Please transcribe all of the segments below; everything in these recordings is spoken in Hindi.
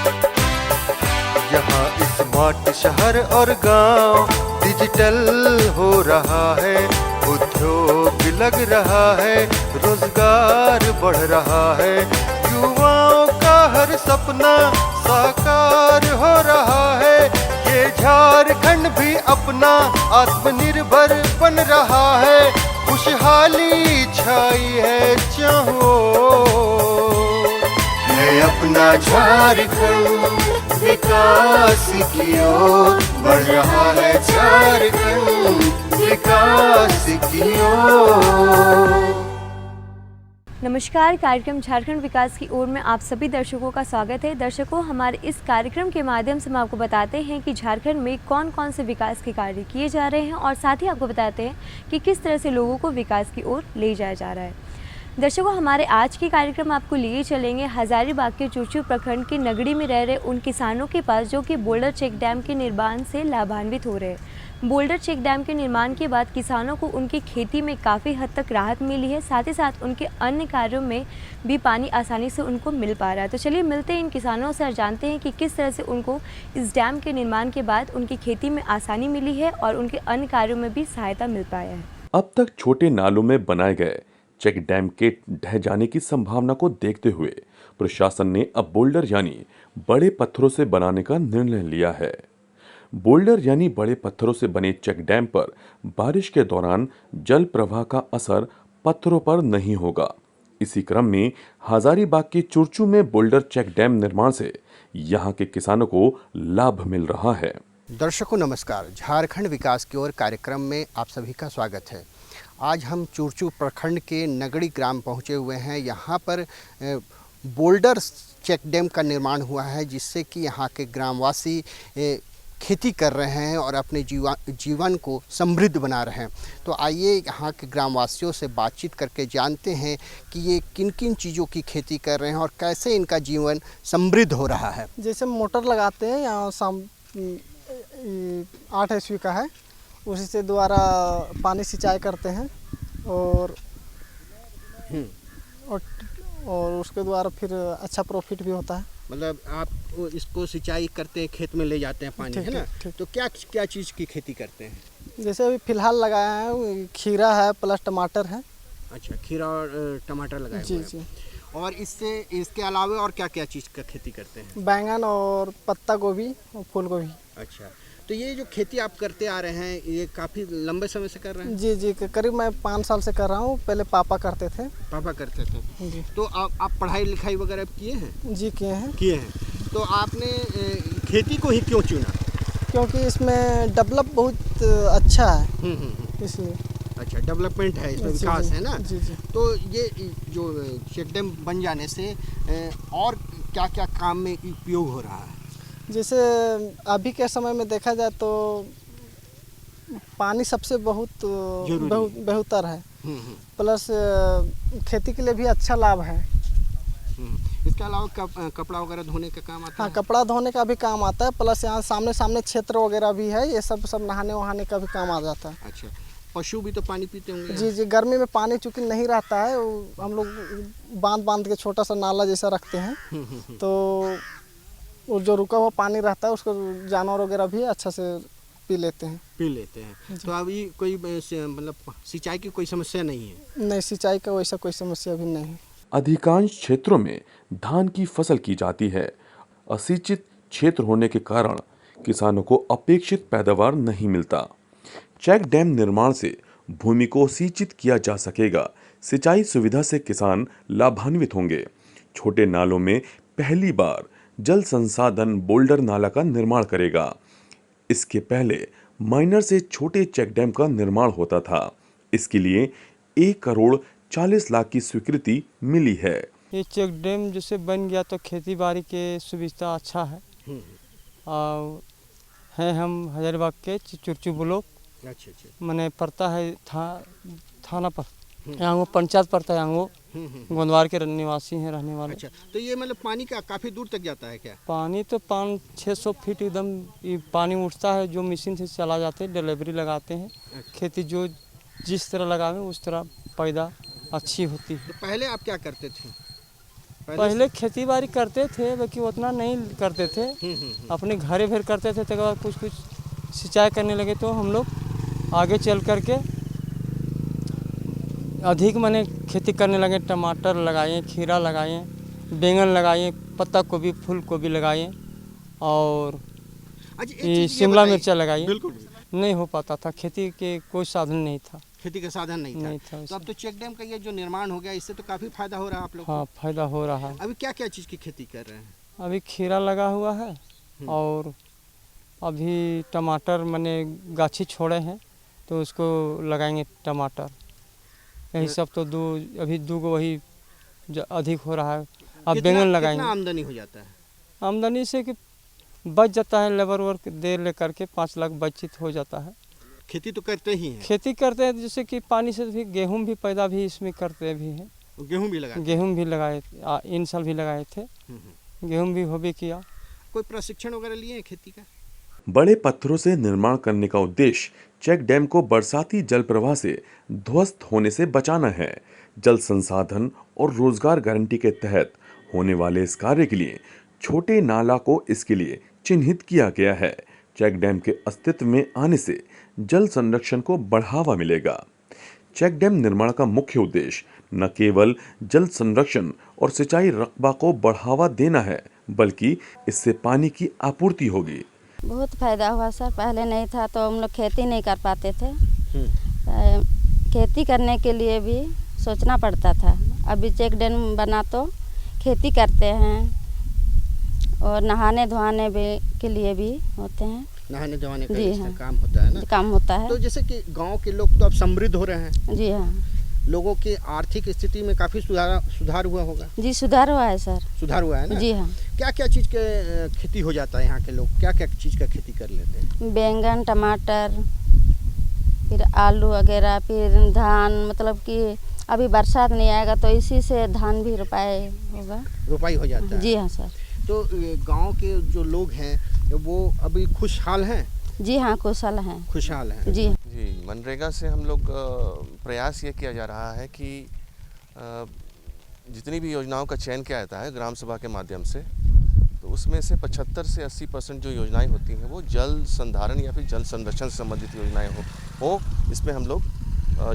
यहाँ स्मार्ट शहर और गांव डिजिटल हो रहा है, उद्योग लग रहा है, रोजगार बढ़ रहा है, युवाओं का हर सपना साकार हो रहा है। ये झारखंड भी अपना आत्मनिर्भर बन रहा है, खुशहाली छाई है चाहो है अपना झारखंड, विकास की ओर बढ़ रहा है झारखंड, विकास की ओर। नमस्कार, कार्यक्रम झारखंड विकास की ओर में आप सभी दर्शकों का स्वागत है। दर्शकों, हमारे इस कार्यक्रम के माध्यम से हम आपको बताते हैं कि झारखंड में कौन कौन से विकास के कार्य किए जा रहे हैं और साथ ही आपको बताते हैं कि किस तरह से लोगों को विकास की ओर ले जाया जा रहा है। दर्शकों, हमारे आज के कार्यक्रम आपको लिए चलेंगे हजारीबाग के चुरचू प्रखंड के नगड़ी में रह रहे उन किसानों के पास जो कि बोल्डर चेक डैम के निर्माण से लाभान्वित हो रहे हैं। बोल्डर चेक डैम के निर्माण के बाद किसानों को उनकी खेती में काफ़ी हद तक राहत मिली है, साथ ही साथ उनके अन्य कार्यों में भी पानी आसानी से उनको मिल पा रहा है। तो चलिए मिलते हैं इन किसानों से और जानते हैं कि किस तरह से उनको इस डैम के निर्माण के बाद उनकी खेती में आसानी मिली है और उनके अन्य कार्यों में भी सहायता मिल पाया है। अब तक छोटे नालों में बनाए गए चेक डैम के ढह जाने की संभावना को देखते हुए प्रशासन ने अब बोल्डर यानी बड़े पत्थरों से बनाने का निर्णय लिया है। बोल्डर यानी बड़े पत्थरों से बने चेक डैम पर बारिश के दौरान जल प्रवाह का असर पत्थरों पर नहीं होगा। इसी क्रम में हजारीबाग के चुरचू में बोल्डर चेक डैम निर्माण से यहां के किसानों को लाभ मिल रहा है। दर्शकों नमस्कार, झारखंड विकास की ओर कार्यक्रम में आप सभी का स्वागत है। आज हम चुरचू प्रखंड के नगड़ी ग्राम पहुंचे हुए हैं। यहाँ पर बोल्डर चेक डैम का निर्माण हुआ है, जिससे कि यहाँ के ग्रामवासी खेती कर रहे हैं और अपने जीवन को समृद्ध बना रहे हैं। तो आइए यहाँ के ग्रामवासियों से बातचीत करके जानते हैं कि ये किन किन चीज़ों की खेती कर रहे हैं और कैसे इनका जीवन समृद्ध हो रहा है। जैसे मोटर लगाते हैं, यहाँ 8 ईस्वी का है, उसी से द्वारा पानी सिंचाई करते हैं और उसके द्वारा फिर अच्छा प्रॉफिट भी होता है। मतलब आप इसको सिंचाई करते हैं, खेत में ले जाते हैं पानी, है ना? तो क्या क्या चीज़ की खेती करते हैं? जैसे अभी फिलहाल लगाया है, खीरा है प्लस टमाटर है। अच्छा, खीरा और टमाटर लगाए जी हुए हैं। जी। और इसके अलावा और क्या क्या चीज़ का खेती करते हैं? बैंगन और पत्ता गोभी और फूल गोभी। अच्छा, तो ये जो खेती आप करते आ रहे हैं, ये काफ़ी लंबे समय से कर रहे हैं? जी जी, करीब मैं 5 साल से कर रहा हूँ। पहले पापा करते थे। पापा करते थे जी। तो आप पढ़ाई लिखाई वगैरह किए हैं? जी किए हैं। किए हैं। तो आपने खेती को ही क्यों चुना? क्योंकि इसमें डेवलप बहुत अच्छा है, इसलिए। अच्छा, डेवलपमेंट है इसमें, विकास है ना? जी जी। तो ये जो चेक डैम बन जाने से और क्या क्या काम में उपयोग हो रहा है? जैसे अभी के समय में देखा जाए तो पानी सबसे बहुत बेहतर है, प्लस खेती के लिए भी अच्छा लाभ है। इसके अलावा कपड़ा वगैरह धोने का काम आता है? हाँ, कपड़ा धोने का भी काम आता है, प्लस यहाँ सामने क्षेत्र वगैरह भी है, ये सब नहाने वहाने का भी काम आ जाता है। अच्छा, पशु भी तो पानी पीते होंगे? जी जी, गर्मी में पानी चूँकि नहीं रहता है, हम लोग बांध के छोटा सा नाला जैसा रखते हैं, तो वो जो रुका हुआ पानी रहता है उसको जानवर वगैरह भी अच्छा से पी लेते हैं। तो अभी कोई मतलब सिंचाई की कोई समस्या नहीं है? नहीं, सिंचाई का वैसा कोई समस्या भी नहीं है। अधिकांश क्षेत्रों में धान की फसल की जाती है। असिंचित क्षेत्र होने के कारण किसानों को अपेक्षित पैदावार नहीं मिलता। चेक डैम निर्माण से भूमि को सिंचित किया जा सकेगा। सिंचाई सुविधा से किसान लाभान्वित होंगे। छोटे नालों में पहली बार जल संसाधन बोल्डर नाला का निर्माण करेगा। इसके पहले माइनर से छोटे चेक डैम का निर्माण होता था। इसके लिए 1,40,00,000 की स्वीकृति मिली है। ये चेक डैम जैसे बन गया तो खेती बाड़ी के सुविधा अच्छा है। हैं हम हजारीबाग के चुरचू ब्लॉक। अच्छा। मैंने पड़ता है थाना पर, यहाँ वो पंचायत पड़ता है, यहाँ वो गोंदवार के निवासी हैं, रहने वाले। अच्छा, तो ये मतलब पानी का काफ़ी दूर तक जाता है क्या? पानी तो 500-600 फीट एकदम पानी उठता है, जो मशीन से चला जाते हैं, डिलीवरी लगाते हैं। अच्छा। खेती जो जिस तरह लगावे उस तरह पैदा अच्छी होती है। तो पहले आप क्या करते थे? पहले खेती बाड़ी करते थे, बाकी उतना नहीं करते थे, अपने घरे भर करते थे। तक बाद कुछ कुछ सिंचाई करने लगे तो हम लोग आगे चल करके अधिक माने खेती करने लगे। टमाटर लगाए, खीरा लगाए, बैंगन लगाए, पत्ता गोभी, फूल गोभी लगाए और ये शिमला मिर्चा लगाई। बिल्कुल नहीं हो पाता था, खेती के कोई साधन नहीं था। खेती का साधन नहीं था, नहीं था तो अब तो चेक डैम का ये जो निर्माण हो गया, इससे तो काफी फायदा हो रहा है आप लोग को। हाँ, फायदा हो रहा है। अभी क्या क्या चीज की खेती कर रहे हैं? अभी खीरा लगा हुआ है और अभी टमाटर मैंने गाछी छोड़े हैं तो उसको लगाएंगे टमाटर। यही सब तो अभी दो गो वही अधिक हो रहा है। अब बैंगन लगाएंगे। कितना आमदनी हो जाता है? आमदनी से कि बच जाता है, लेबर वर्क दे लेकर के 5 लाख बचत हो जाता है। खेती तो करते ही हैं? खेती करते हैं, जैसे कि पानी से भी गेहूं भी पैदा भी इसमें करते भी हैं। गेहूं भी लगाते? गेहूं भी लगाए, इन साल भी लगाए थे, गेहूं भी हो भी किया। कोई प्रशिक्षण वगैरह लिए हैं खेती का? बड़े पत्थरों से निर्माण करने का उद्देश्य चेक डैम को बरसाती जल प्रवाह से ध्वस्त होने से बचाना है। जल संसाधन और रोजगार गारंटी के तहत होने वाले इस कार्य के लिए छोटे नाला को इसके लिए चिन्हित किया गया है। चेक डैम के अस्तित्व में आने से जल संरक्षण को बढ़ावा मिलेगा। चेक डैम निर्माण का मुख्य उद्देश्य न केवल जल संरक्षण और सिंचाई रकबा को बढ़ावा देना है, बल्कि इससे पानी की आपूर्ति होगी। बहुत फायदा हुआ सर, पहले नहीं था तो हम लोग खेती नहीं कर पाते थे। खेती करने के लिए भी सोचना पड़ता था। अभी चेक डैम बना तो खेती करते हैं और नहाने धोने के लिए भी होते हैं। नहाने धोने का जी इसका हाँ। काम होता है ना? काम होता है। तो जैसे कि गांव के लोग तो अब समृद्ध हो रहे हैं। जी हाँ। लोगों की आर्थिक स्थिति में काफी सुधार हुआ होगा? जी सुधार हुआ है सर। सुधार हुआ है ना? जी हाँ। क्या क्या चीज के खेती हो जाता है यहाँ के लोग? क्या क्या चीज का खेती कर लेते हैं? बैंगन, टमाटर, फिर आलू वगैरह, फिर धान। मतलब कि अभी बरसात नहीं आएगा तो इसी से धान भी रोपाई होगा। रोपाई हो जाता है? जी हाँ सर। तो गांव के जो लोग हैं वो अभी खुशहाल हैं? जी हाँ, खुशहाल हैं। खुशहाल हैं जी। जी, मनरेगा से हम लोग प्रयास ये किया जा रहा है कि जितनी भी योजनाओं का चयन किया जाता है ग्राम सभा के माध्यम से, तो उसमें से 75 से 80% जो योजनाएं होती हैं वो जल संधारण या फिर जल संरक्षण से संबंधित योजनाएं हो इसमें हम लोग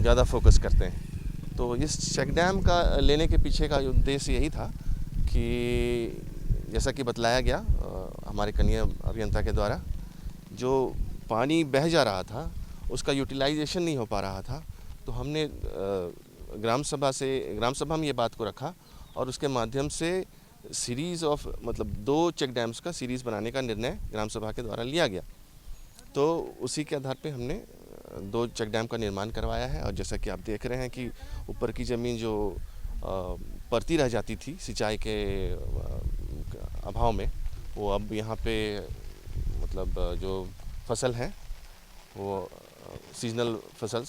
ज़्यादा फोकस करते हैं। तो इस चेक डैम का लेने के पीछे का उद्देश्य यही था कि जैसा कि बतलाया गया हमारे कनीय अभियंता के द्वारा, जो पानी बह जा रहा था उसका यूटिलाइजेशन नहीं हो पा रहा था। तो हमने ग्राम सभा में ये बात को रखा और उसके माध्यम से सीरीज़ ऑफ मतलब 2 चेक डैम्स का सीरीज़ बनाने का निर्णय ग्राम सभा के द्वारा लिया गया। तो उसी के आधार पे हमने 2 चेक डैम का निर्माण करवाया है। और जैसा कि आप देख रहे हैं कि ऊपर की ज़मीन जो पड़ती रह जाती थी सिंचाई के अभाव में, वो अब यहाँ पे मतलब जो फसल हैं वो सीजनल फसल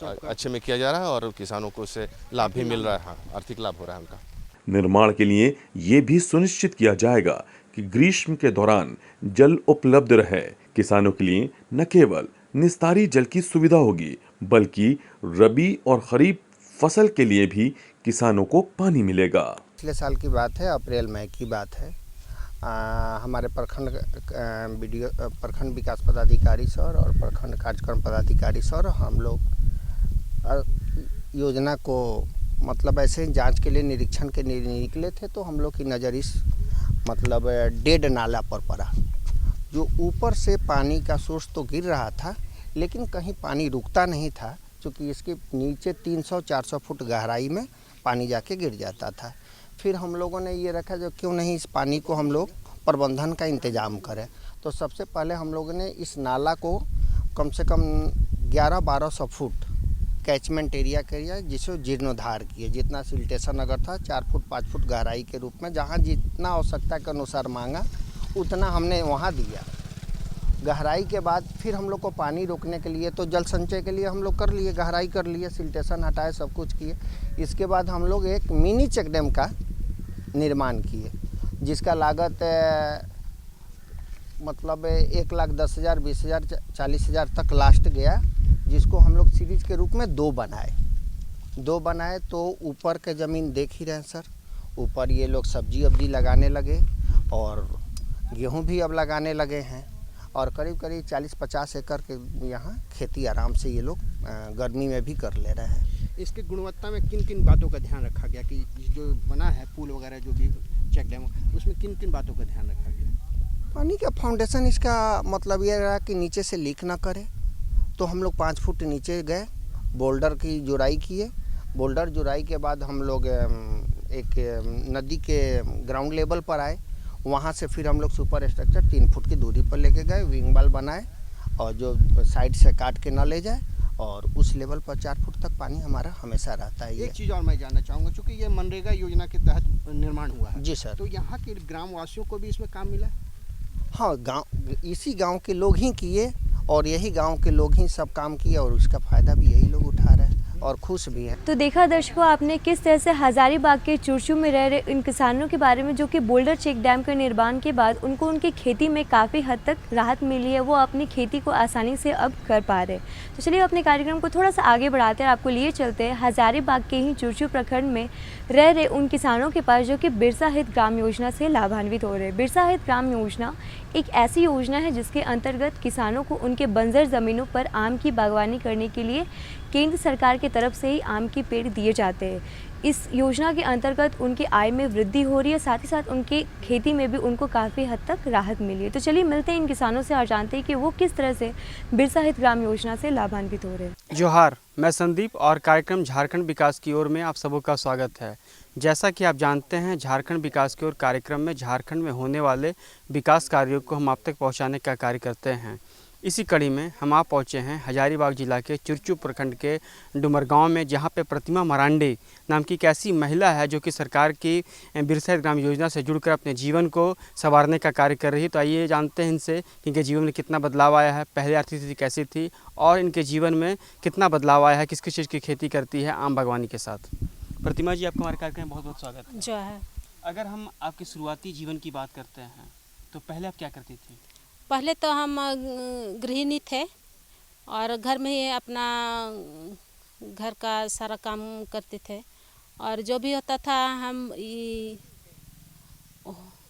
अच्छे में किया जा रहा है और किसानों को इससे लाभ भी मिल रहा है। हाँ, आर्थिक लाभ हो रहा है उनका। निर्माण के लिए ये भी सुनिश्चित किया जाएगा कि ग्रीष्म के दौरान जल उपलब्ध रहे। किसानों के लिए न केवल निस्तारी जल की सुविधा होगी, बल्कि रबी और खरीफ फसल के लिए भी किसानों को पानी मिलेगा। पिछले साल की बात है, अप्रैल मई की बात है। हमारे प्रखंड विकास पदाधिकारी सर और प्रखंड कार्यक्रम पदाधिकारी सर हम लोग योजना को मतलब ऐसे जांच के लिए निरीक्षण के लिए निकले थे। तो हम लोग की नज़र इस मतलब डेड नाला पर पड़ा, जो ऊपर से पानी का सोर्स तो गिर रहा था लेकिन कहीं पानी रुकता नहीं था, क्योंकि इसके नीचे 300-400 फुट गहराई में पानी जाके गिर जाता था। फिर हम लोगों ने ये रखा जो क्यों नहीं इस पानी को हम लोग प्रबंधन का इंतज़ाम करें। तो सबसे पहले हम लोगों ने इस नाला को कम से कम 1100-1200 फुट कैचमेंट एरिया किया, जिसे जीर्णोद्धार किए। जितना सिल्टेशन अगर था 4 फुट 5 फुट गहराई के रूप में, जहाँ जितना आवश्यकता के अनुसार मांगा उतना हमने वहाँ दिया। गहराई के बाद फिर हम लोग को पानी रोकने के लिए तो जल संचय के लिए हम लोग कर लिए, गहराई कर लिए, सिल्टेशन हटाए, सब कुछ किए। इसके बाद हम लोग एक मिनी चेक डैम का निर्माण किए, जिसका लागत मतलब 1,10,000, 20,000, 40,000 तक लास्ट गया, जिसको हम लोग सीरीज के रूप में 2 बनाए। तो ऊपर के ज़मीन देख ही रहे हैं सर, ऊपर ये लोग सब्जी वब्जी लगाने लगे और गेहूं भी अब लगाने लगे हैं और करीब करीब 40-50 एकड़ के यहाँ खेती आराम से ये लोग गर्मी में भी कर ले रहे हैं। इसकी गुणवत्ता में किन किन बातों का ध्यान रखा गया कि जो बना है पुल वगैरह जो भी चेक डैम, उसमें किन किन बातों का ध्यान रखा गया? पानी का फाउंडेशन इसका मतलब ये रहा कि नीचे से लीक ना करे, तो हम लोग 5 फुट नीचे गए, बोल्डर की जुराई किए। बोल्डर जुराई के बाद हम लोग एक नदी के ग्राउंड लेवल पर आए, वहाँ से फिर हम लोग सुपर स्ट्रक्चर 3 फुट की दूरी पर लेके गए, विंग वाल बनाए और जो साइड से काट के ना ले जाए और उस लेवल पर 4 फुट तक पानी हमारा हमेशा रहता है। एक चीज़ और मैं जानना चाहूँगा, चूँकि ये मनरेगा योजना के तहत निर्माण हुआ है। जी सर। तो यहाँ के ग्रामवासियों को भी इसमें काम मिला? हाँ, इसी गांव के लोग ही किए और यही गांव के लोग ही सब काम किए और उसका फ़ायदा भी यही लोग उठा रहे हैं और खुश भी हैं। तो देखा दर्शकों आपने किस तरह से हजारीबाग के चुरचू में रह रहे इन किसानों के बारे में जो कि बोल्डर चेक डैम के निर्माण के बाद उनको उनकी खेती में काफ़ी हद तक राहत मिली है, वो अपनी खेती को आसानी से अब कर पा रहे। तो चलिए अपने कार्यक्रम को थोड़ा सा आगे बढ़ाते हैं, आपको लिए चलते हैं हजारीबाग के ही चुरचू प्रखंड में रह रहे उन किसानों के पास जो कि बिरसा हित ग्राम योजना से लाभान्वित हो रहे हैं। बिरसा हित ग्राम योजना एक ऐसी योजना है जिसके अंतर्गत किसानों को उनके बंजर ज़मीनों पर आम की बागवानी करने के लिए केंद्र सरकार की तरफ से ही आम के पेड़ दिए जाते हैं। इस योजना के अंतर्गत उनकी आय में वृद्धि हो रही है, साथ ही साथ उनकी खेती में भी उनको काफ़ी हद तक राहत मिली है। तो चलिए मिलते हैं इन किसानों से और जानते हैं कि वो किस तरह से बिरसा हित ग्राम योजना से लाभान्वित हो रहे हैं। जोहार, मैं संदीप और कार्यक्रम झारखंड विकास की ओर में आप सबों का स्वागत है। जैसा कि आप जानते हैं, झारखंड विकास की ओर कार्यक्रम में झारखंड में होने वाले विकास कार्यों को हम आप तक पहुंचाने का कार्य करते हैं। इसी कड़ी में हम आप पहुँचे हैं हजारीबाग जिला के चुरचू प्रखंड के डुमरगांव में, जहां पे प्रतिमा मरांडे नाम की एक ऐसी महिला है जो कि सरकार की बिरसा हित ग्राम योजना से जुड़कर अपने जीवन को संवारने का कार्य कर रही है। तो आइए जानते हैं इनसे कि इनके जीवन में कितना बदलाव आया है, पहले आर्थिक स्थिति कैसी थी और इनके जीवन में कितना बदलाव आया है, किस किस चीज़ की खेती करती है आम बागवानी के साथ। प्रतिमा जी, आपका हमारे कार्यक्रम में बहुत बहुत स्वागत है। जो है, अगर हम आपके शुरुआती जीवन की बात करते हैं तो पहले आप क्या करती थी? पहले तो हम गृहिणी थे और घर में ही अपना घर का सारा काम करते थे और जो भी होता था हम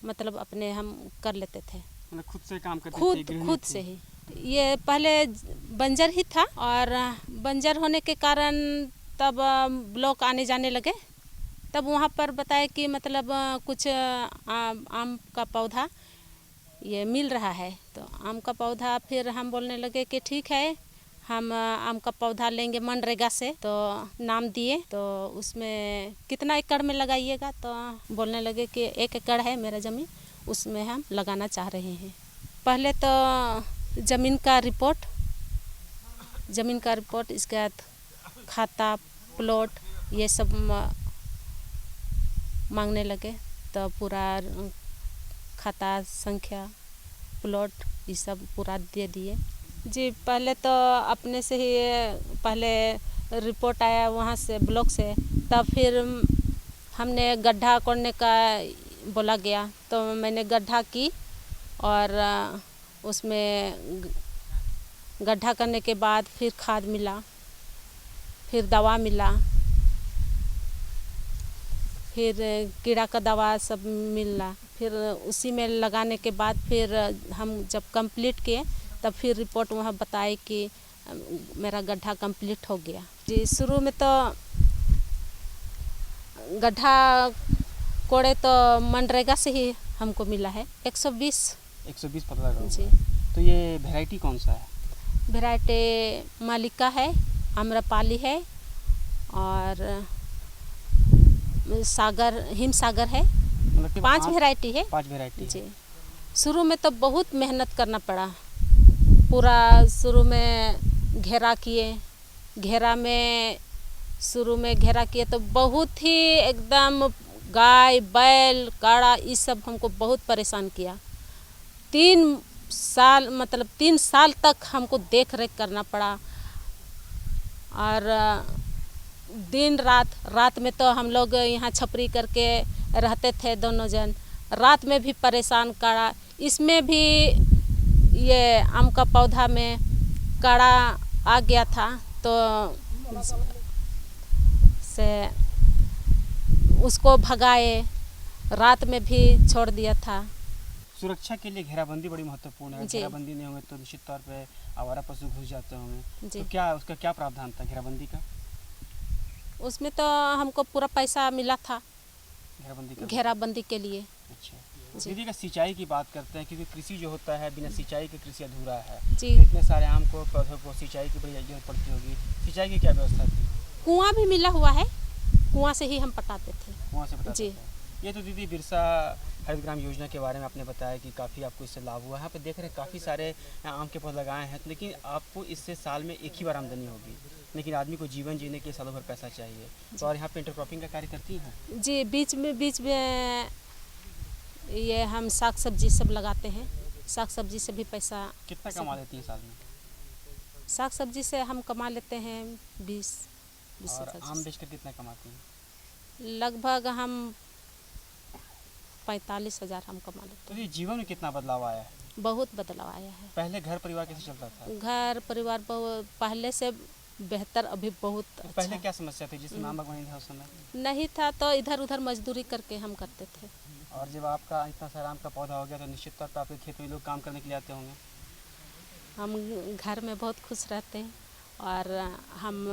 मतलब अपने हम कर लेते थे, मतलब खुद से काम करते थे? खुद से ही। ये पहले बंजर ही था और बंजर होने के कारण तब ब्लॉक आने जाने लगे, तब वहाँ पर बताया कि मतलब कुछ आम का पौधा ये मिल रहा है। तो आम का पौधा फिर हम बोलने लगे कि ठीक है, हम आम का पौधा लेंगे मनरेगा से। तो नाम दिए, तो उसमें कितना एकड़ में लगाइएगा? तो बोलने लगे कि 1 एकड़ है मेरा ज़मीन, उसमें हम लगाना चाह रहे हैं। पहले तो ज़मीन का रिपोर्ट, इसके बाद खाता, प्लॉट, ये सब मांगने लगे। तो पूरा खाता संख्या, प्लॉट, ये सब पूरा दे दिए जी। पहले तो अपने से ही पहले रिपोर्ट आया वहाँ से ब्लॉक से, तब फिर हमने गड्ढा कोड़ने का बोला गया, तो मैंने गड्ढा की और उसमें गड्ढा करने के बाद फिर खाद मिला, फिर दवा मिला, फिर कीड़ा का दवा सब मिला। फिर उसी में लगाने के बाद फिर हम जब कंप्लीट किए तब फिर रिपोर्ट वहाँ बताई कि मेरा गड्ढा कंप्लीट हो गया जी। शुरू में तो गड्ढा कोड़े तो मनरेगा से ही हमको मिला है 120 पता लगा जी। तो ये वैरायटी कौन सा है? वैरायटी मालिका है, आम्रपाली है और हिमसागर है। 5 वैरायटी है। 5 वैरायटी जी। शुरू में तो बहुत मेहनत करना पड़ा, पूरा शुरू में घेरा किए, शुरू में घेरा किए तो बहुत ही एकदम गाय बैल काड़ा ये सब हमको बहुत परेशान किया। 3 साल तक हमको देख रेख करना पड़ा और दिन रात में तो हम लोग यहाँ छपरी करके रहते थे दोनों जन, रात में भी परेशान काड़ा। इसमें भी ये आम का पौधा में काड़ा आ गया था, तो से उसको भगाए, रात में भी छोड़ दिया था। सुरक्षा के लिए घेराबंदी बड़ी महत्वपूर्ण है। जी। घेराबंदी नहीं होंगे तो निश्चित तौर पे आवारा पशु घुस जाते होंगे। जी। तो क्या उसका क्या प्रावधान था घेराबंदी का? उसमें तो हमको पूरा पैसा मिला था घेराबंदी का? घेराबंदी के लिए। अच्छा। जी। दीदी का सिंचाई की बात करते हैं, क्योंकि कृषि जो होता है बिना सिंचाई के कृषि अधूरा है। जी। इतने सारे आम को पौधों को सिंचाई की बड़ी जरूरत पड़ती होगी। सिंचाई की क्या व्यवस्था थी? कुआं भी मिला हुआ है, कुआं से ही हम पटाते थे। वहाँ से बताते जी। थे। ये तो दीदी बिरसा हरित ग्राम योजना के बारे में आपने बताया कि काफ़ी आपको इससे लाभ हुआ है। यहाँ पे देख रहे हैं काफ़ी सारे आम के पौधे लगाए हैं, लेकिन आपको इससे साल में एक ही बार आमदनी होगी, लेकिन आदमी को जीवन जीने के लिए सालों भर पैसा चाहिए। तो और यहाँ पे इंटरक्रॉपिंग का कार्य करती हैं? जी, बीच में ये हम साग सब्जी सब लगाते हैं। साग सब्जी से भी पैसा कितना कमा लेती हैं साल में? साग सब्जी से हम कमा लेते हैं 20 और 25 आम बेचकर कितना कमाती हैं? लगभग हम 45,000 हम कमा लेते तो ये जीवन में कितना बदलाव आया है? हैं। बहुत बदलाव आया है। पहले घर परिवार कैसे चलता था? घर परिवार पहले से बेहतर अभी बहुत तो अच्छा पहले है। क्या समस्या थी जिसमें आम बागवानी था उस समय? नहीं था तो इधर उधर मजदूरी करके हम करते थे। और जब आपका इतना सारा आम का पौधा हो गया तो निश्चित तौर पर आपके खेत में लोग काम करने के लिए आते होंगे। हम घर में बहुत खुश रहते हैं और हम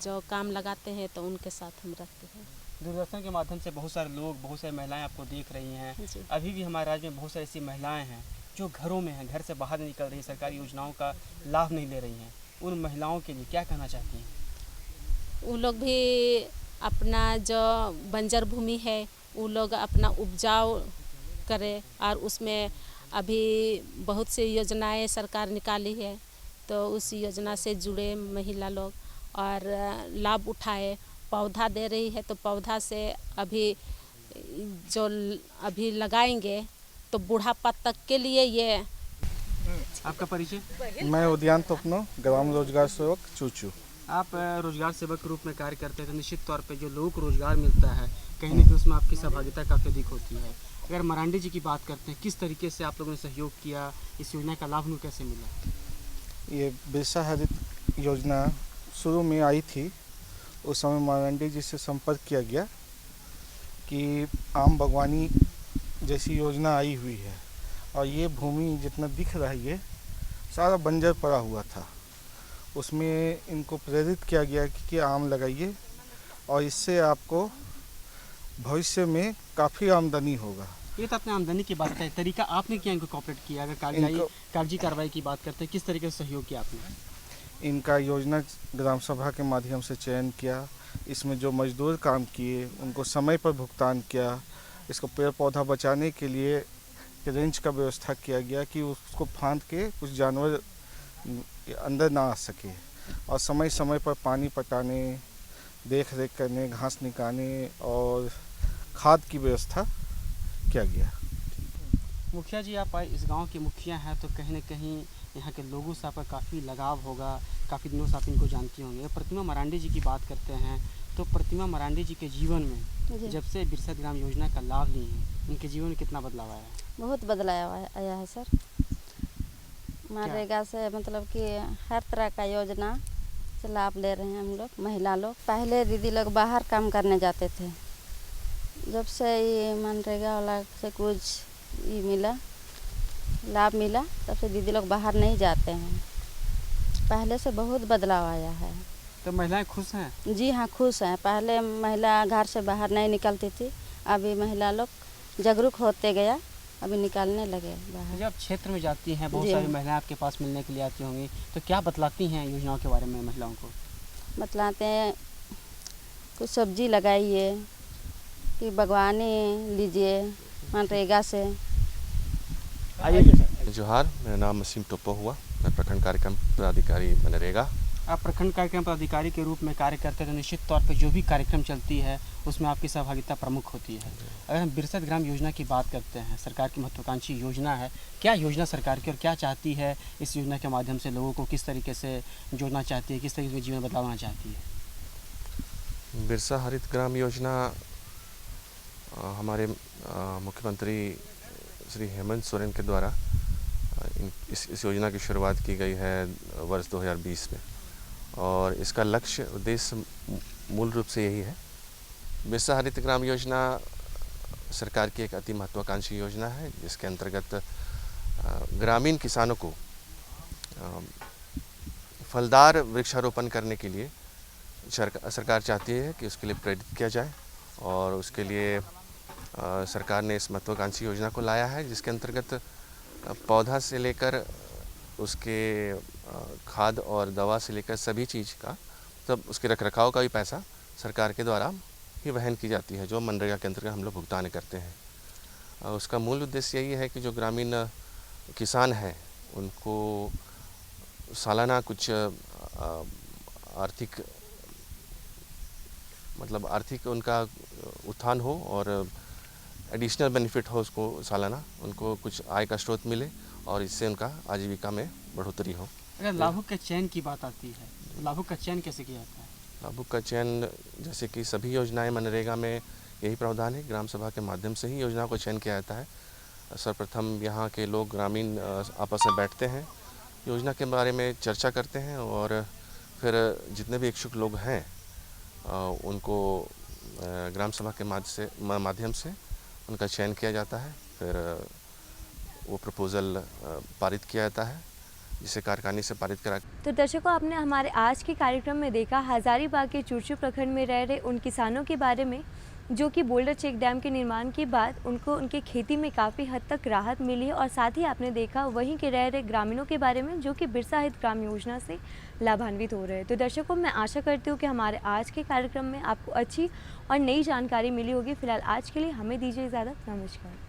जो काम लगाते हैं तो उनके साथ हम रहते हैं। दूरदर्शन के माध्यम से बहुत सारे लोग, बहुत सारी महिलाएं आपको देख रही हैं। जी। अभी भी हमारे राज्य में बहुत सारी ऐसी महिलाएं हैं जो घरों में हैं, घर से बाहर नहीं निकल रही, सरकारी योजनाओं का लाभ नहीं ले रही हैं। उन महिलाओं के लिए क्या कहना चाहती हैं? वो लोग भी अपना जो बंजर भूमि है वो लोग अपना उपजाऊ करे, और उसमें अभी बहुत सी योजनाएं सरकार निकाली है, तो उस योजना से जुड़े महिला लोग और लाभ उठाए। पौधा दे रही है तो पौधा से अभी जो अभी लगाएंगे तो बुढ़ापा तक के लिए ये। आपका परिचय? मैं उद्यान तोपनो, ग्राम रोजगार सेवक चूचू। आप रोजगार सेवक के रूप में कार्य करते हैं, तो निश्चित तौर पे जो लोगों को रोजगार मिलता है कहीं ना कहीं उसमें आपकी सहभागिता काफ़ी अधिक होती है। अगर मरांडी जी की बात करते हैं, किस तरीके से आप लोगों ने सहयोग किया, इस योजना का लाभ उनको कैसे मिला? ये बिरसा हरित योजना शुरू में आई थी, उस समय मारंडी जी से संपर्क किया गया कि आम बागवानी जैसी योजना आई हुई है और ये भूमि जितना दिख रहा है ये सारा बंजर पड़ा हुआ था। उसमें इनको प्रेरित किया गया कि आम लगाइए और इससे आपको भविष्य में काफ़ी आमदनी होगा। ये तो आपने आमदनी की बात है, तरीका आपने क्या इनको कॉपरेट किया? अगर कागजी कार्रवाई की बात करते हैं, किस तरीके से सहयोग किया आपने? इनका योजना ग्राम सभा के माध्यम से चयन किया, इसमें जो मजदूर काम किए उनको समय पर भुगतान किया। इसको पेड़ पौधा बचाने के लिए रेंज का व्यवस्था किया गया कि उसको फांद के कुछ जानवर अंदर ना आ सके, और समय समय पर पानी पटाने, देख रेख करने, घास निकालने और खाद की व्यवस्था किया गया। मुखिया जी, आप इस गांव के मुखिया हैं, तो कहीं ना कहीं यहाँ के लोगों से आपका काफ़ी लगाव होगा, काफ़ी दिनों से आप इनको जानती होंगे। प्रतिमा मरांडी जी की बात करते हैं तो प्रतिमा मरांडी जी के जीवन में जब से बिरसा ग्राम योजना का लाभ ली हैं, उनके जीवन में कितना बदलाव आया है? बहुत बदलाव आया है सर। मनरेगा से मतलब कि हर तरह का योजना से लाभ ले रहे हैं हम लोग, महिला लोग। पहले दीदी लोग बाहर काम करने जाते थे, जब से ये मनरेगा वाला से कुछ ये मिला, लाभ मिला, तब से दीदी लोग बाहर नहीं जाते हैं। पहले से बहुत बदलाव आया है। तो महिलाएं खुश हैं? जी हाँ, खुश हैं। पहले महिला घर से बाहर नहीं निकलती थी, अभी महिला लोग जागरूक होते गया, अभी निकालने लगे बाहर। जब क्षेत्र में जाती हैं, बहुत सारी महिलाएं आपके पास मिलने के लिए आती होंगी, तो क्या बतलाती हैं योजनाओं के बारे में महिलाओं को? बतलाते हैं कुछ सब्जी लगाइए, कि बागवानी लीजिए मनरेगा से। आइए। जोहार, मेरा नाम वसीम टोपो हुआ, मैं प्रखंड कार्यक्रम पदाधिकारी मनरेगा। आप प्रखंड कार्यक्रम पदाधिकारी के रूप में कार्य करते हैं, तो निश्चित तौर पर जो भी कार्यक्रम चलती है उसमें आपकी सहभागिता प्रमुख होती है। अगर हम बिरसा ग्राम योजना की बात करते हैं, सरकार की महत्वाकांक्षी योजना है, क्या योजना सरकार की और क्या चाहती है इस योजना के माध्यम से लोगों को किस तरीके से जोड़ना चाहती है, किस तरीके से जीवन बदलाव लाना चाहती है? बिरसा हरित ग्राम योजना हमारे मुख्यमंत्री श्री हेमंत सोरेन के द्वारा इस योजना की शुरुआत की गई है वर्ष 2020 में, और इसका लक्ष्य उद्देश्य मूल रूप से यही है बिरसा हरित ग्राम योजना सरकार की एक अति महत्वाकांक्षी योजना है, जिसके अंतर्गत ग्रामीण किसानों को फलदार वृक्षारोपण करने के लिए सरकार चाहती है कि उसके लिए प्रेरित किया जाए, और उसके लिए सरकार ने इस महत्वाकांक्षी योजना को लाया है, जिसके अंतर्गत पौधा से लेकर उसके खाद और दवा से लेकर सभी चीज़ का, तब उसके रखरखाव का भी पैसा सरकार के द्वारा ही वहन की जाती है, जो मनरेगा के अंतर्गत हम लोग भुगतान करते हैं। उसका मूल उद्देश्य यही है कि जो ग्रामीण किसान हैं उनको सालाना कुछ आर्थिक उनका उत्थान हो और एडिशनल बेनिफिट हो, उसको सालाना उनको कुछ आय का स्रोत मिले और इससे उनका आजीविका में बढ़ोतरी हो। अगर लाभुक के चयन की बात आती है तो लाभुक का चयन कैसे किया जाता है? लाभुक का चयन, जैसे कि सभी योजनाएं मनरेगा में यही प्रावधान है, ग्राम सभा के माध्यम से ही योजना को चयन किया जाता है। सर्वप्रथम यहाँ के लोग ग्रामीण आपस में बैठते हैं, योजना के बारे में चर्चा करते हैं, और फिर जितने भी इच्छुक लोग हैं उनको ग्राम सभा के माध्यम से उनका चयन किया जाता है। फिर वो प्रपोज़ल पारित किया जाता है, जिसे कार्यकारिणी से पारित करा। तो दर्शकों, आपने हमारे आज के कार्यक्रम में देखा हजारीबाग के चुरचू प्रखंड में रह रहे उन किसानों के बारे में जो कि बोल्डर चेक डैम के निर्माण के बाद उनको उनके खेती में काफ़ी हद तक राहत मिली है, और साथ ही आपने देखा वहीं के रह रहे ग्रामीणों के बारे में जो कि बिरसा हरित ग्राम योजना से लाभान्वित हो रहे हैं। तो दर्शकों, मैं आशा करती हूँ कि हमारे आज के कार्यक्रम में आपको अच्छी और नई जानकारी मिली होगी। फिलहाल आज के लिए हमें दीजिए इजाज़त। नमस्कार।